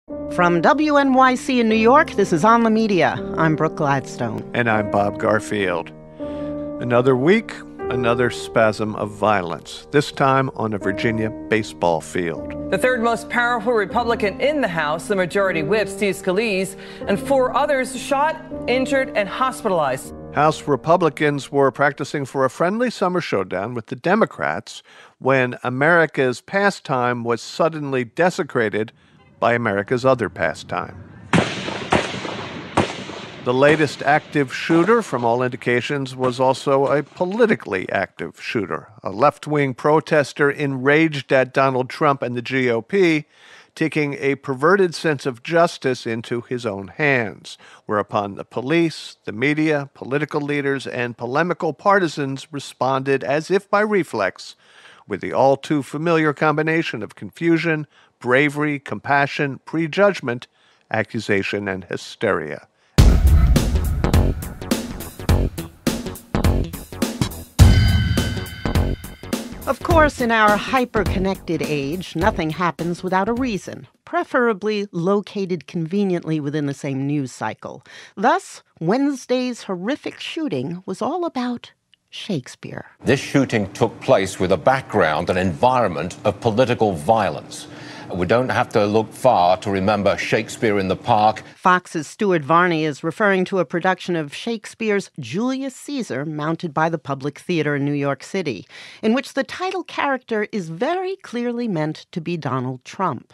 From WNYC in New York, this is On the Media. I'm Brooke Gladstone. And I'm Bob Garfield. Another week, another spasm of violence, this time on a Virginia baseball field. The third most powerful Republican in the House, the Majority Whip, Steve Scalise, and 4 others shot, injured, and hospitalized. House Republicans were practicing for a friendly summer showdown with the Democrats when America's pastime was suddenly desecrated by America's other pastime. The latest active shooter, from all indications, was also a politically active shooter, a left-wing protester enraged at Donald Trump and the GOP, taking a perverted sense of justice into his own hands, whereupon the police, the media, political leaders, and polemical partisans responded as if by reflex, with the all-too-familiar combination of confusion, bravery, compassion, prejudgment, accusation, and hysteria. Of course, in our hyper-connected age, nothing happens without a reason, preferably located conveniently within the same news cycle. Thus, Wednesday's horrific shooting was all about Shakespeare. This shooting took place with a background, an environment of political violence. We don't have to look far to remember Shakespeare in the Park. Fox's Stuart Varney is referring to a production of Shakespeare's Julius Caesar mounted by the Public Theater in New York City, in which the title character is very clearly meant to be Donald Trump.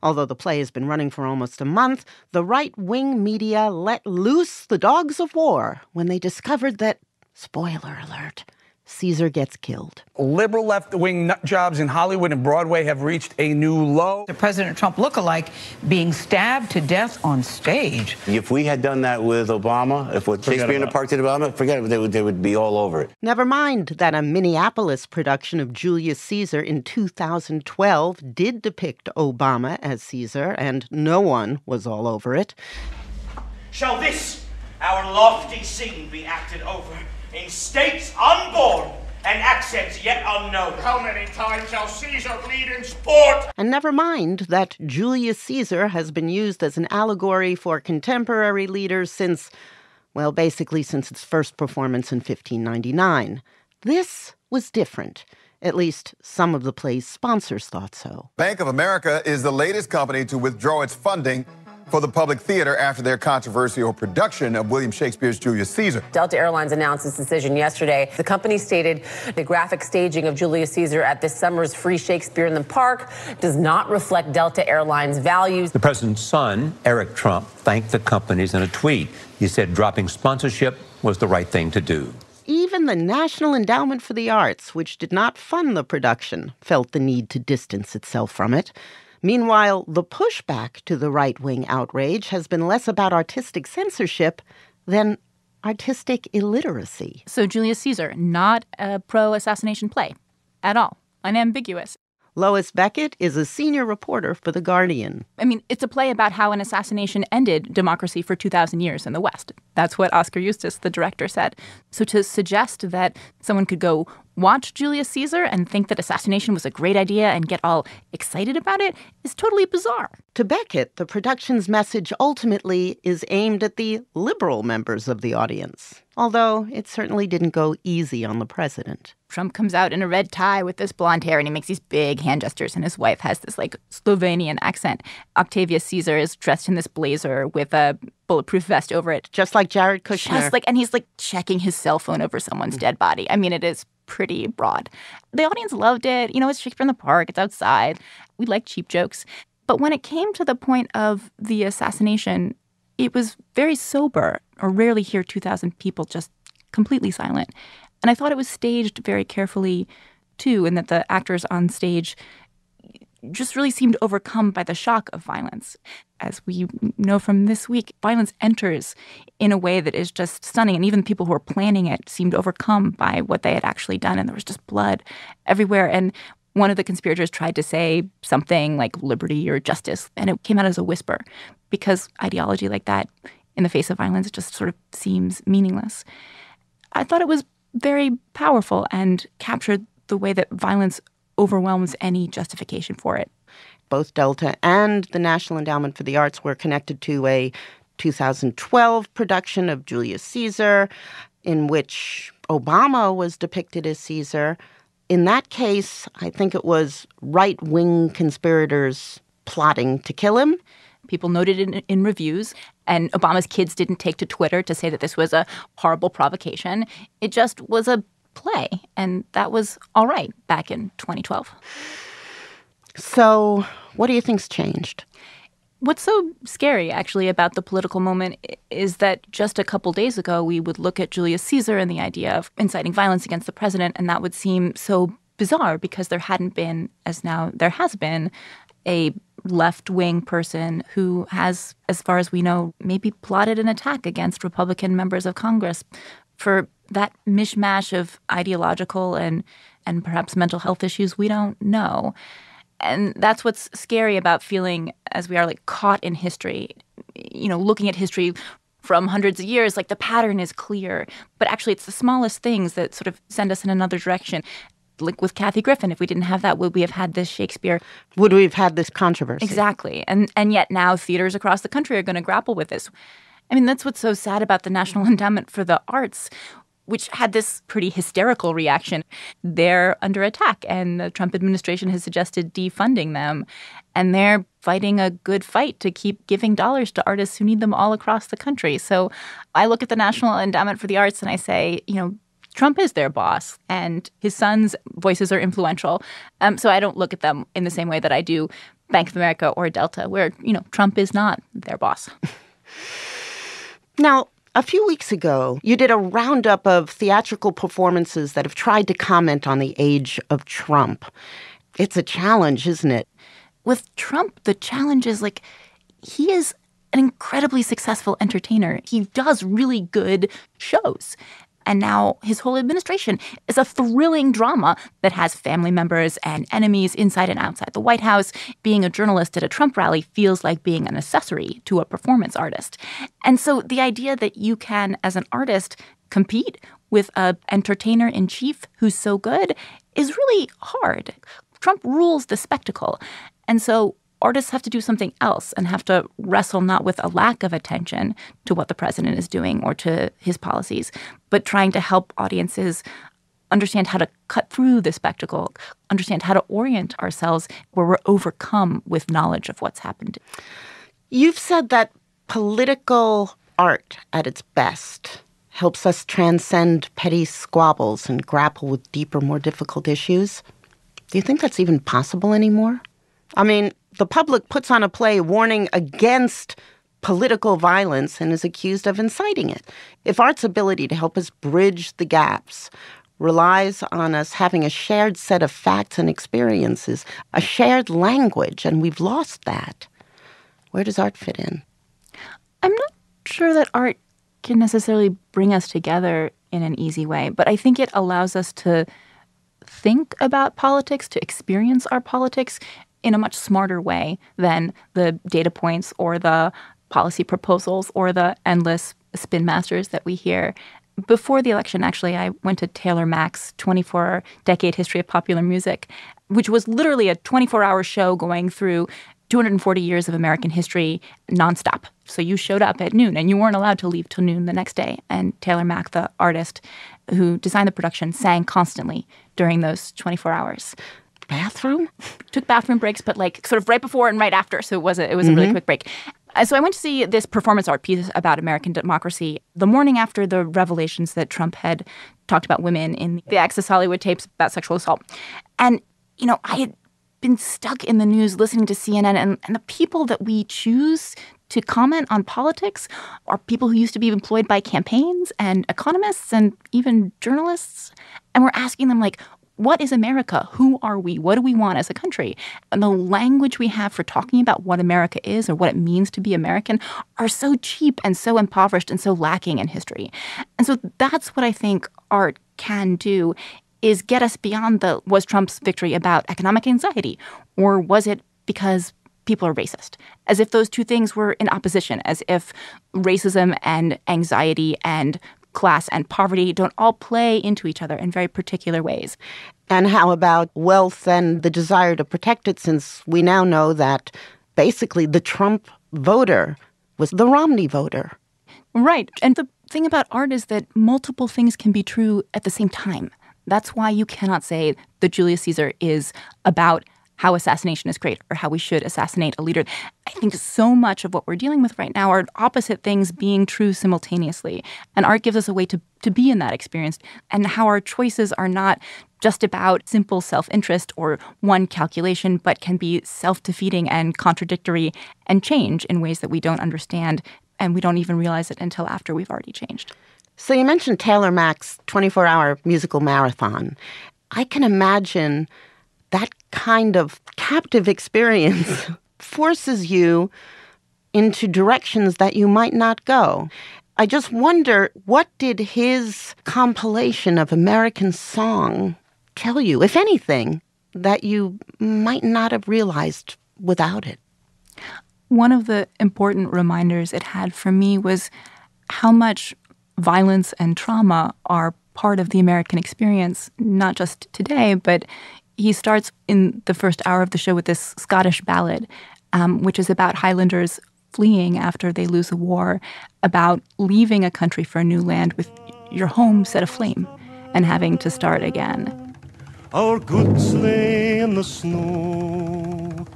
Although the play has been running for almost a month, the right-wing media let loose the dogs of war when they discovered that, spoiler alert, Caesar gets killed. Liberal left-wing nut jobs in Hollywood and Broadway have reached a new low. The President Trump lookalike being stabbed to death on stage. If we had done that with Obama, if what Shakespeare in the Park did Obama, forget it, they would be all over it. Never mind that a Minneapolis production of Julius Caesar in 2012 did depict Obama as Caesar, and no one was all over it. Shall this, our lofty scene, be acted over in states unborn and accents yet unknown? How many times shall Caesar bleed in sport? And never mind that Julius Caesar has been used as an allegory for contemporary leaders since, well, basically since its first performance in 1599. This was different. At least some of the play's sponsors thought so. Bank of America is the latest company to withdraw its funding for the Public Theater after their controversial production of William Shakespeare's Julius Caesar. Delta Airlines announced its decision yesterday. The company stated the graphic staging of Julius Caesar at this summer's free Shakespeare in the Park does not reflect Delta Airlines' values. The president's son, Eric Trump, thanked the companies in a tweet. He said dropping sponsorship was the right thing to do. Even the National Endowment for the Arts, which did not fund the production, felt the need to distance itself from it. Meanwhile, the pushback to the right-wing outrage has been less about artistic censorship than artistic illiteracy. So Julius Caesar, not a pro-assassination play at all. Unambiguous. Lois Beckett is a senior reporter for The Guardian. I mean, it's a play about how an assassination ended democracy for 2,000 years in the West. That's what Oscar Eustis, the director, said. So to suggest that someone could go watch Julius Caesar and think that assassination was a great idea and get all excited about it is totally bizarre. To Beckett, the production's message ultimately is aimed at the liberal members of the audience, although it certainly didn't go easy on the president. Trump comes out in a red tie with this blonde hair, and he makes these big hand gestures, and his wife has this, Slovenian accent. Octavius Caesar is dressed in this blazer with a bulletproof vest over it. Just like Jared Kushner. And he's, checking his cell phone over someone's dead body. I mean, it is pretty broad. The audience loved it. You know, it's Shakespeare in the Park. It's outside. We like cheap jokes. But when it came to the point of the assassination, it was very sober. Or rarely hear 2,000 people just completely silent. And I thought it was staged very carefully, too, and that the actors on stage just really seemed overcome by the shock of violence. As we know from this week, violence enters in a way that is just stunning. And even people who were planning it seemed overcome by what they had actually done. And there was just blood everywhere. And one of the conspirators tried to say something like liberty or justice, and it came out as a whisper because ideology like that in the face of violence just sort of seems meaningless. I thought it was very powerful and captured the way that violence overwhelms any justification for it. both Delta and the National Endowment for the Arts, were connected to a 2012 production of Julius Caesar, in which Obama was depicted as Caesar. In that case, I think it was right-wing conspirators plotting to kill him. People noted it in reviews, and Obama's kids didn't take to Twitter to say that this was a horrible provocation. It just was a play, and that was all right back in 2012. So what do you think's changed? What's so scary, actually, about the political moment is that just a couple days ago, we would look at Julius Caesar and the idea of inciting violence against the president, and that would seem so bizarre because there hadn't been, as now there has been, a left-wing person who has, as far as we know, maybe plotted an attack against Republican members of Congress for that mishmash of ideological and perhaps mental health issues we don't know. And that's what's scary about feeling, as we are, like, caught in history. You know, looking at history from hundreds of years, like, the pattern is clear. But actually, it's the smallest things that sort of send us in another direction. Like with Kathy Griffin, if we didn't have that, would we have had this Shakespeare? Would we have had this controversy? Exactly. And yet now theaters across the country are going to grapple with this. I mean, that's what's so sad about the National Endowment for the Arts, which had this pretty hysterical reaction. They're under attack, and the Trump administration has suggested defunding them. And they're fighting a good fight to keep giving dollars to artists who need them all across the country. So I look at the National Endowment for the Arts and I say, you know, Trump is their boss, and his son's voices are influential. So I don't look at them in the same way that I do Bank of America or Delta, where, you know, Trump is not their boss. Now, a few weeks ago, you did a roundup of theatrical performances that have tried to comment on the age of Trump. It's a challenge, isn't it? With Trump, the challenge is, like, he is an incredibly successful entertainer. He does really good shows. And now his whole administration is a thrilling drama that has family members and enemies inside and outside the White House. Being a journalist at a Trump rally feels like being an accessory to a performance artist. And so the idea that you can, as an artist, compete with an entertainer-in-chief who's so good is really hard. Trump rules the spectacle. And so artists have to do something else and have to wrestle not with a lack of attention to what the president is doing or to his policies, but trying to help audiences understand how to cut through the spectacle, understand how to orient ourselves where we're overcome with knowledge of what's happened. You've said that political art at its best helps us transcend petty squabbles and grapple with deeper, more difficult issues. Do you think that's even possible anymore? I mean, the public puts on a play warning against political violence and is accused of inciting it. If art's ability to help us bridge the gaps relies on us having a shared set of facts and experiences, a shared language, and we've lost that, where does art fit in? I'm not sure that art can necessarily bring us together in an easy way, but I think it allows us to think about politics, to experience our politics in a much smarter way than the data points or the policy proposals or the endless spin masters that we hear. Before the election, actually, I went to Taylor Mack's 24-decade history of popular music, which was literally a 24-hour show going through 240 years of American history nonstop. So you showed up at noon and you weren't allowed to leave till noon the next day. And Taylor Mack, the artist who designed the production, sang constantly during those 24 hours. Bathroom? Took bathroom breaks, but like sort of right before and right after. So it was a really quick break. So I went to see this performance art piece about American democracy the morning after the revelations that Trump had talked about women in the Access Hollywood tapes about sexual assault. And, you know, I had been stuck in the news listening to CNN, and the people that we choose to comment on politics are people who used to be employed by campaigns and economists and even journalists. And we're asking them, like, what is America? Who are we? What do we want as a country? And the language we have for talking about what America is or what it means to be American are so cheap and so impoverished and so lacking in history. And so that's what I think art can do, is get us beyond was Trump's victory about economic anxiety, or was it because people are racist? As if those two things were in opposition, as if racism and anxiety and class and poverty don't all play into each other in very particular ways. And how about wealth and the desire to protect it, since we now know that basically the Trump voter was the Romney voter? Right. And the thing about art is that multiple things can be true at the same time. That's why you cannot say that Julius Caesar is about how assassination is great or how we should assassinate a leader. I think so much of what we're dealing with right now are opposite things being true simultaneously. And art gives us a way to be in that experience, and how our choices are not just about simple self-interest or one calculation, but can be self-defeating and contradictory and change in ways that we don't understand, and we don't even realize it until after we've already changed. So you mentioned Taylor Mack's 24-hour musical marathon. I can imagine that kind of captive experience forces you into directions that you might not go. I just wonder, what did his compilation of American song tell you, if anything, that you might not have realized without it? One of the important reminders it had for me was how much violence and trauma are part of the American experience, not just today, but he starts in the first hour of the show with this Scottish ballad, which is about Highlanders fleeing after they lose a war, about leaving a country for a new land with your home set aflame and having to start again. Our goods lay in the snow,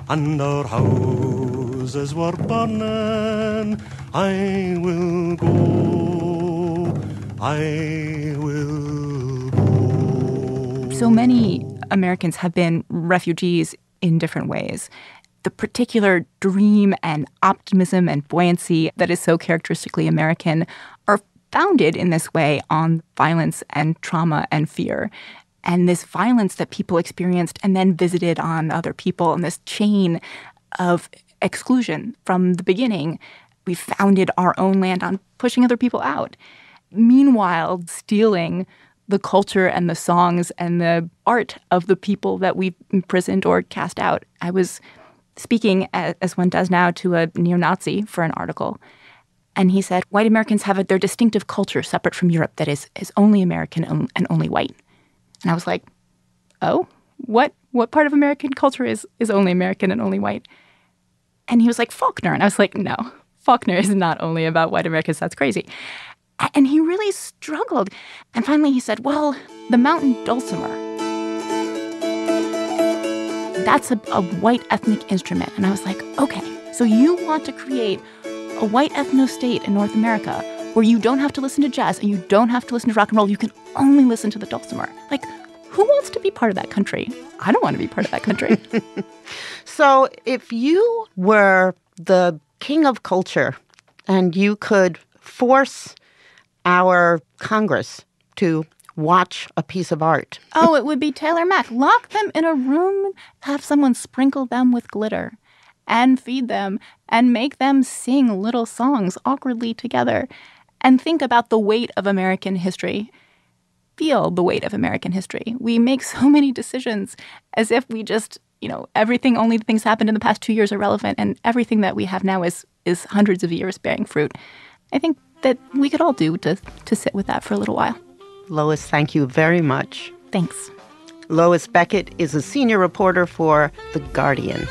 and our houses were burning. I will go, I will go. So many Americans have been refugees in different ways. The particular dream and optimism and buoyancy that is so characteristically American are founded in this way on violence and trauma and fear. And this violence that people experienced and then visited on other people, and this chain of exclusion from the beginning. We founded our own land on pushing other people out. Meanwhile, stealing the culture and the songs and the art of the people that we've imprisoned or cast out. I was speaking, as one does now, to a neo-Nazi for an article. And he said, white Americans have their distinctive culture separate from Europe that is only American and only white. And I was like, oh, what part of American culture is only American and only white? And he was like, Faulkner. And I was like, no, Faulkner is not only about white Americans. That's crazy. And he really struggled. And finally he said, well, the mountain dulcimer, that's a white ethnic instrument. And I was like, okay, so you want to create a white ethno-state in North America where you don't have to listen to jazz and you don't have to listen to rock and roll. You can only listen to the dulcimer. Like, who wants to be part of that country? I don't want to be part of that country. So if you were the king of culture and you could force our Congress to watch a piece of art. Oh, it would be Taylor Mack. Lock them in a room, have someone sprinkle them with glitter and feed them and make them sing little songs awkwardly together and think about the weight of American history. Feel the weight of American history. We make so many decisions as if we just, everything, only the things happened in the past 2 years are relevant, and everything that we have now is hundreds of years bearing fruit. I think that we could all do to sit with that for a little while. Lois, thank you very much. Thanks. Lois Beckett is a senior reporter for The Guardian.